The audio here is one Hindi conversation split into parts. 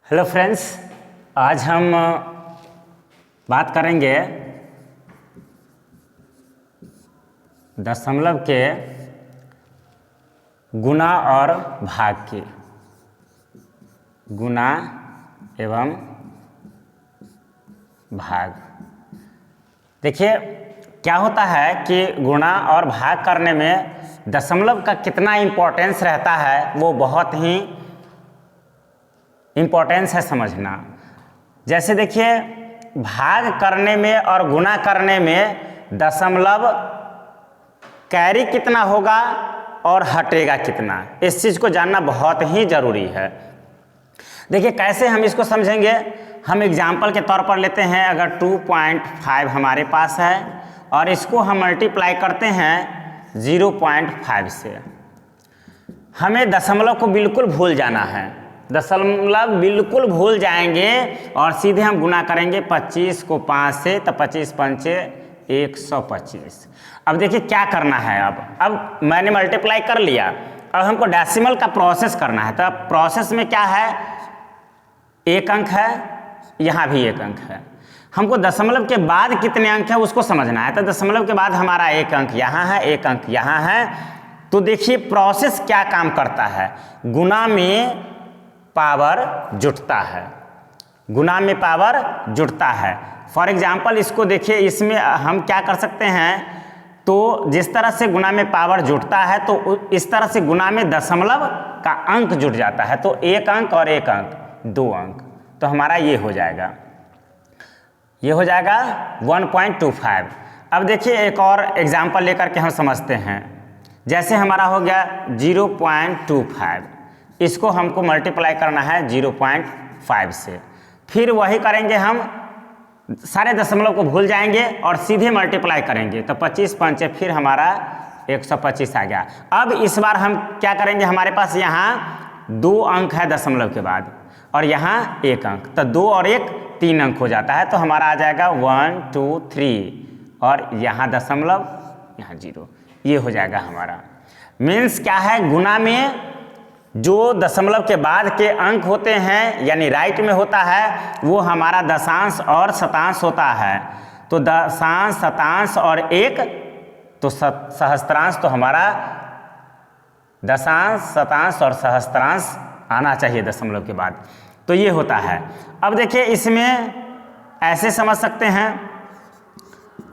हेलो फ्रेंड्स, आज हम बात करेंगे दशमलव के गुणा और भाग की। गुणा एवं भाग। देखिए क्या होता है कि गुणा और भाग करने में दशमलव का कितना इम्पोर्टेंस रहता है वो बहुत ही इम्पोर्टेंस है समझना। जैसे देखिए भाग करने में और गुणा करने में दशमलव कैरी कितना होगा और हटेगा कितना, इस चीज़ को जानना बहुत ही ज़रूरी है। देखिए कैसे हम इसको समझेंगे, हम एग्जाम्पल के तौर पर लेते हैं। अगर 2.5 हमारे पास है और इसको हम मल्टीप्लाई करते हैं 0.5 से, हमें दशमलव को बिल्कुल भूल जाना है। दशमलव बिल्कुल भूल जाएंगे और सीधे हम गुना करेंगे 25 को 5 से, तो 25 पंचे 125। अब देखिए क्या करना है। अब मैंने मल्टीप्लाई कर लिया, अब हमको डेसिमल का प्रोसेस करना है। तो अब प्रोसेस में क्या है, एक अंक है, यहाँ भी एक अंक है। हमको दशमलव के बाद कितने अंक है उसको समझना है। तो दशमलव के बाद हमारा एक अंक यहाँ है, एक अंक यहाँ है। तो देखिए प्रोसेस क्या काम करता है, गुणा में पावर जुटता है, गुणा में पावर जुटता है। फॉर एग्जाम्पल इसको देखिए, इसमें हम क्या कर सकते हैं, तो जिस तरह से गुणा में पावर जुटता है तो इस तरह से गुणा में दशमलव का अंक जुट जाता है। तो एक अंक और एक अंक, दो अंक, तो हमारा ये हो जाएगा, ये हो जाएगा 1.25। अब देखिए एक और एग्जाम्पल लेकर के हम समझते हैं। जैसे हमारा हो गया 0.25, इसको हमको मल्टीप्लाई करना है 0.5 से। फिर वही करेंगे, हम सारे दशमलव को भूल जाएंगे और सीधे मल्टीप्लाई करेंगे, तो 25 पंचे फिर हमारा 125 आ गया। अब इस बार हम क्या करेंगे, हमारे पास यहाँ दो अंक है दशमलव के बाद और यहाँ एक अंक, तो दो और एक तीन अंक हो जाता है। तो हमारा आ जाएगा 1 2 3 और यहाँ दशमलव, यहाँ 0, ये हो जाएगा हमारा। मीन्स क्या है, गुणा में जो दशमलव के बाद के अंक होते हैं यानी राइट में होता है, वो हमारा दशांश और शतांश होता है। तो दशांश, शतांश और एक, तो सहस्त्रांश, तो हमारा दशांश, शतांश और सहस्त्रांश आना चाहिए दशमलव के बाद। तो ये होता है। अब देखिए इसमें ऐसे समझ सकते हैं,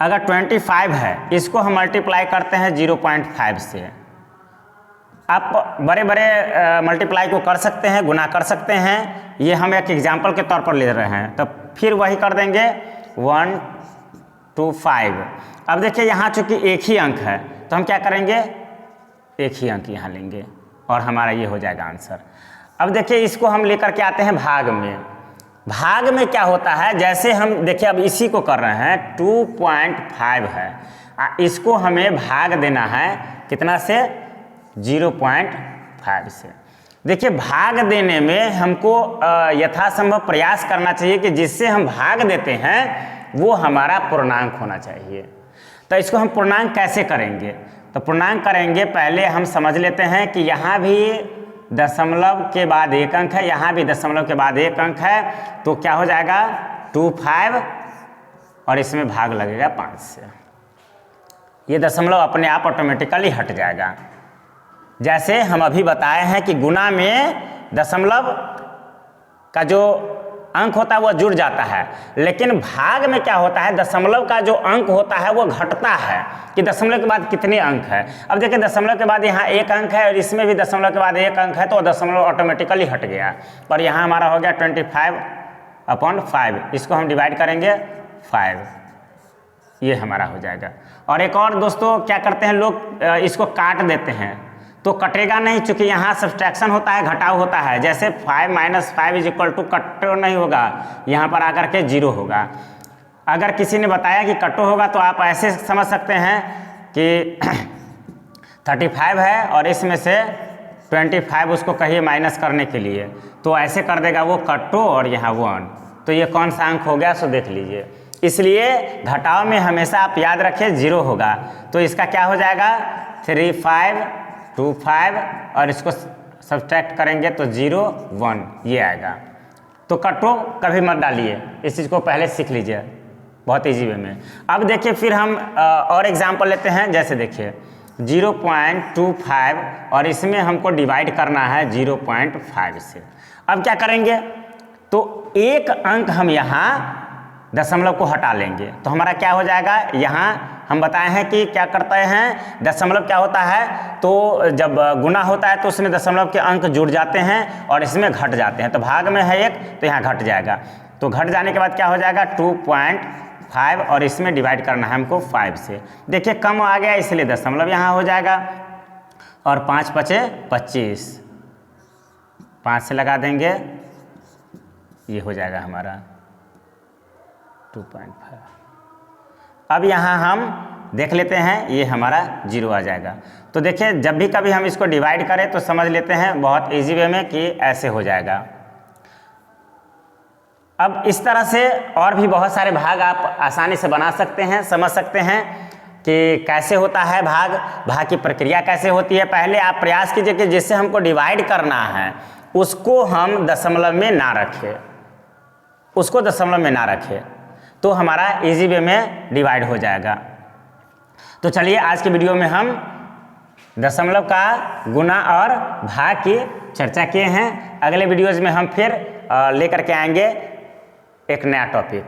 अगर 25 है, इसको हम मल्टीप्लाई करते हैं 0.5 से। आप बड़े बड़े मल्टीप्लाई को कर सकते हैं, गुना कर सकते हैं, ये हम एक एग्जाम्पल के तौर पर ले रहे हैं। तो फिर वही कर देंगे 1 2 5। अब देखिए यहाँ चूंकि एक ही अंक है तो हम क्या करेंगे, एक ही अंक यहाँ लेंगे और हमारा ये हो जाएगा आंसर। अब देखिए इसको हम लेकर के आते हैं भाग में। भाग में क्या होता है, जैसे हम देखिए अब इसी को कर रहे हैं, 2.5 है, इसको हमें भाग देना है कितना से, 0.5 से। देखिए भाग देने में हमको यथासंभव प्रयास करना चाहिए कि जिससे हम भाग देते हैं वो हमारा पूर्णांक होना चाहिए। तो इसको हम पूर्णांक कैसे करेंगे, तो पूर्णांक करेंगे, पहले हम समझ लेते हैं कि यहाँ भी दशमलव के बाद एक अंक है, यहाँ भी दशमलव के बाद एक अंक है। तो क्या हो जाएगा 25 और इसमें भाग लगेगा 5 से। ये दशमलव अपने आप ऑटोमेटिकली हट जाएगा। जैसे हम अभी बताए हैं कि गुणा में दशमलव का जो अंक होता है वो जुड़ जाता है, लेकिन भाग में क्या होता है, दशमलव का जो अंक होता है वो घटता है कि दशमलव के बाद कितने अंक है। अब देखिए दशमलव के बाद यहाँ एक अंक है और इसमें भी दशमलव के बाद एक अंक है, तो दशमलव ऑटोमेटिकली हट गया। और यहाँ हमारा हो गया 25/5, इसको हम डिवाइड करेंगे 5, ये हमारा हो जाएगा। और एक और दोस्तों क्या करते हैं लोग, इसको काट देते हैं, तो कटेगा नहीं, चूंकि यहाँ सब्सट्रैक्शन होता है, घटाव होता है। जैसे 5 - 5 = कट नहीं होगा, यहाँ पर आकर के 0 होगा। अगर किसी ने बताया कि कटो होगा तो आप ऐसे समझ सकते हैं कि 35 है और इसमें से 25 उसको कहिए माइनस करने के लिए, तो ऐसे कर देगा वो कटो और यहाँ 1, तो ये कौन सा अंक हो गया सो देख लीजिए। इसलिए घटाव में हमेशा आप याद रखें 0 होगा। तो इसका क्या हो जाएगा, 3525 और इसको सब्ट्रैक्ट करेंगे तो 0 1 ये आएगा। तो कटो कभी मत डालिए, इस चीज़ को पहले सीख लीजिए, बहुत ईजी वे में। अब देखिए फिर हम और एग्जाम्पल लेते हैं। जैसे देखिए 0.25 और इसमें हमको डिवाइड करना है 0.5 से। अब क्या करेंगे, तो एक अंक हम यहाँ दशमलव को हटा लेंगे तो हमारा क्या हो जाएगा, यहाँ हम बताए हैं कि क्या करते हैं, दशमलव क्या होता है, तो जब गुना होता है तो उसमें दशमलव के अंक जुड़ जाते हैं और इसमें घट जाते हैं। तो भाग में है 1 तो यहाँ घट जाएगा, तो घट जाने के बाद क्या हो जाएगा 2.5 और इसमें डिवाइड करना है हमको 5 से। देखिए कम आ गया इसलिए दशमलव यहाँ हो जाएगा और 5 पचे 25, 5 से लगा देंगे, ये हो जाएगा हमारा 2.5। अब यहाँ हम देख लेते हैं, ये हमारा 0 आ जाएगा। तो देखिए जब भी कभी हम इसको डिवाइड करें तो समझ लेते हैं बहुत इजी वे में कि ऐसे हो जाएगा। अब इस तरह से और भी बहुत सारे भाग आप आसानी से बना सकते हैं, समझ सकते हैं कि कैसे होता है भाग, भाग की प्रक्रिया कैसे होती है। पहले आप प्रयास कीजिए कि जिससे हमको डिवाइड करना है उसको हम दशमलव में ना रखें, उसको दशमलव में ना रखें, तो हमारा इजी वे में डिवाइड हो जाएगा। तो चलिए आज की वीडियो में हम दशमलव का गुना और भाग की चर्चा किए हैं। अगले वीडियोज़ में हम फिर लेकर के आएंगे एक नया टॉपिक।